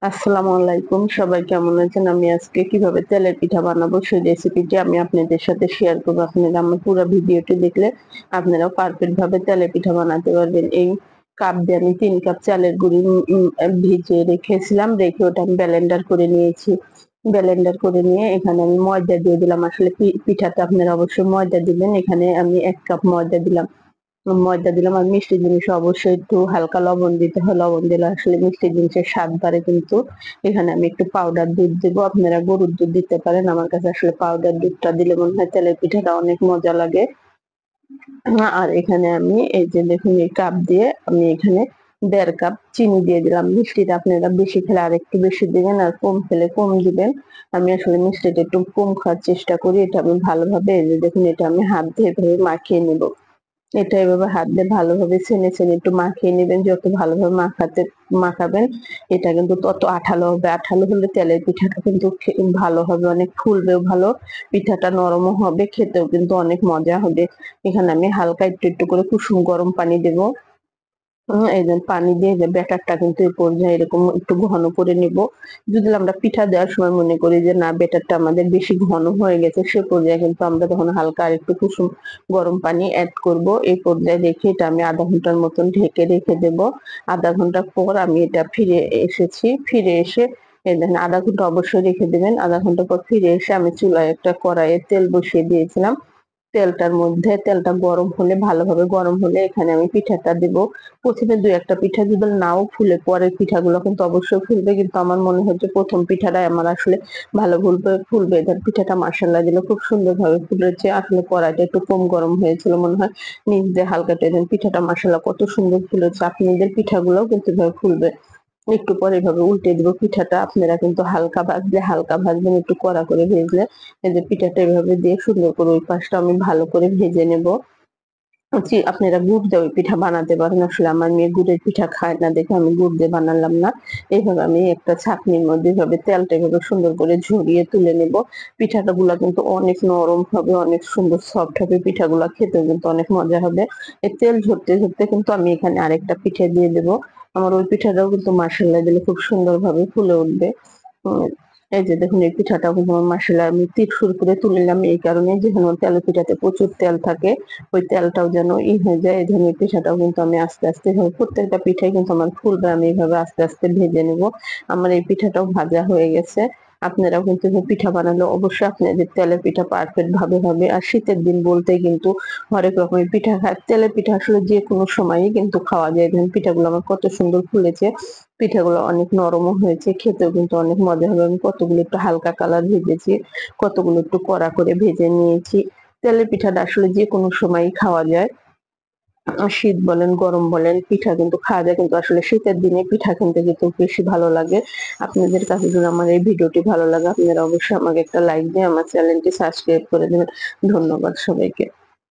আসসালামু আলাইকুম, সবাই কেমন আছেন? আমি আজকে কিভাবে তেলের পিঠা বানাবো সেই রেসিপিটি আমি আপনাদের সাথে শেয়ার করবো। আপনারা আমার পুরো ভিডিওটি দেখলে আপনারাও পারফেক্ট ভাবে তেলের পিঠা বানাতে পারবেন। এই কাপ দিয়ে আমি ৩ কাপ চালের গুঁড়ি ভিজিয়ে রেখেছিলাম। রেখে ওটা আমি ব্লেন্ডার করে নিয়েছি। ব্লেন্ডার করে নিয়ে এখানে আমি ময়দা দিয়ে দিলাম। আসলে পিঠাতে আপনারা অবশ্যই ময়দা দিবেন। এখানে আমি ১ কাপ ময়দা দিলাম। ময়দা দিলাম। আর মিষ্টি জিনিসে অবশ্যই একটু হালকা লবণ দিতে হয়। লবণ দিলে আসলে মিষ্টি জিনিসের স্বাদ বাড়ে কিন্তু। এখানে আমি একটু পাউডার দুধ দিবো। আপনারা গরুর দুধ দিতে পারেন। আমার কাছে আসলে পাউডার দুধটা দিলে মনে হয় তেলের পিঠাটা অনেক মজা লাগে। আর এখানে আমি এই যে দেখুন এই কাপ দিয়ে আমি এখানে ১.৫ কাপ চিনি দিয়ে দিলাম। মিষ্টিটা আপনারা বেশি খেলে আরেকটু বেশি দিবেন, আর কম খেলে কম দিবেন। আমি আসলে মিষ্টিটা একটু কম খাওয়ার চেষ্টা করি। এটা আমি ভালোভাবে এই যে দেখুন এটা আমি হাত দিয়ে এভাবে মাখিয়ে নিবো। এটা এভাবে হাত দিয়ে ভালোভাবে ছেনে একটু মাখিয়ে নিবেন। যত ভালোভাবে মাখাবেন এটা কিন্তু তত আঠালো হবে। আঠালো হলে তেলের পিঠাটা কিন্তু ভালো হবে, অনেক ফুলবেও ভালো, পিঠাটা নরমও হবে, খেতেও কিন্তু অনেক মজা হবে। এখানে আমি হালকা একটু করে কুসুম গরম পানি দেব। এই যে পানি দিয়ে যে ব্যাটারটা কিন্তু এই পর্যায়ে এরকম একটু ঘন করে নিব। যদি আমরা পিঠা দেওয়ার সময় মনে করি যে না ব্যাটারটা আমাদের বেশি ঘন হয়ে গেছে, সে পর্যায়ে কিন্তু আমরা তখন হালকা আরেকটু কুসুম গরম পানি এড করব। এই পর্যায়ে রেখে এটা আমি ০.৫ ঘন্টার মতন ঢেকে রেখে দেব। ০.৫ ঘন্টা পর আমি এটা ফিরে এসেছি। ফিরে এসে এই দেখেন ০.৫ ঘন্টা অবশ্যই রেখে দিবেন। ০.৫ ঘন্টা পর ফিরে এসে আমি চুলায় একটা কড়াইয়ে তেল বসিয়ে দিয়েছিলাম। তেলটা গরম হলে ভালোভাবে গরম হলে এখানে আমি পিঠাটা দেব। ১ম এ ২-১ টা পিঠা যদি নাও ফুলে পরের পিঠাগুলো কিন্তু অবশ্যই ফুলবে। কিন্তু আমার মনে হয় যে ১ম পিঠাটাই আমার আসলে ভালো ফুলবে। এবার পিঠাটা মাশাআল্লাহ দিলে খুব সুন্দরভাবে ফুলেছে। আসলে কড়াইটা একটু কম গরম হয়েছিল মনে হয়। নিচ দিয়ে হালকা টেনে পিঠাটা মাশাআল্লাহ কত সুন্দর ফুলেছে। আপনাদের পিঠাগুলোও কিন্তু এভাবে ফুলবে। একটু পরে এভাবে উল্টে দিব পিঠাটা। আপনারা কিন্তু হালকা ভাজবেন, একটু কড়া করে ভেজলে এই যে পিঠাটা এভাবে দিয়ে সুন্দর করে ওই পাশটা আমি ভালো করে ভেজে নেব। জি, আপনারা গুড় দিয়ে ওই পিঠা বানাতে পারেন। আসলে আমার মেয়ে গুড়ের পিঠা খায় না দেখে আমি গুড় দিয়ে বানালাম না। এইভাবে আমি একটা ছাঁকনির মধ্যে এভাবে তেলটা এভাবে সুন্দর করে ঝরিয়ে তুলে নেব। গুলা কিন্তু অনেক নরম হবে, অনেক সুন্দর সফট হবে। পিঠাগুলা খেতেও কিন্তু অনেক মজা হবে। এই তেল ঝরতে কিন্তু আমি এখানে আরেকটা পিঠা দিয়ে দেব। আমার ওই পিঠাটাও কিন্তু মাশাআল্লাহ দিলে খুব সুন্দরভাবে ফুলে উঠবে। উম এই যে দেখুন এই পিঠাটাও কিন্তু আমার মাশাআল্লাহ আমি তীর করে তুলে নিলাম এই কারণে, যেহেতু তেলের পিঠাতে প্রচুর তেল থাকে। ওই তেলটাও যেন হয়ে যায়, এই ধরনের পিঠাটাও কিন্তু আমি আস্তে এভাবে প্রত্যেকটা পিঠাই কিন্তু আমার ফুলবে। আমি এভাবে আস্তে ভেজে নেব। আমার এই পিঠাটাও ভাজা হয়ে গেছে। আপনারাও কিন্তু এভাবে পিঠা বানালে অবশ্যই আপনাদের তেলের পিঠা পারফেক্ট ভাবে হবে। আর শীতের দিন বলতেই কিন্তু হরেক রকমের পিঠা খায়। তেলের পিঠা আসলে যেকোনো সময়ই কিন্তু খাওয়া যায়। দেখুন পিঠাগুলো আমার কত সুন্দর ফুলেছে। পিঠাগুলো অনেক নরমও হয়েছে। খেতেও কিন্তু অনেক মজা হবে। আমি কতগুলো একটু হালকা কালার ভেজেছি, কতগুলো একটু কড়া করে ভেজে নিয়েছি। তেলের পিঠাটা আসলে যেকোনো সময়ই খাওয়া যায়। শীত বলেন, গরম বলেন পিঠা কিন্তু খাওয়া যায়। কিন্তু আসলে শীতের দিনে পিঠা খেতে কিন্তু বেশি ভালো লাগে। আপনাদের কাছে যদি আমার এই ভিডিওটি ভালো লাগে আপনারা অবশ্যই আমাকে একটা লাইক দিয়ে আমার চ্যানেলটি সাবস্ক্রাইব করে দেবেন। ধন্যবাদ সবাইকে।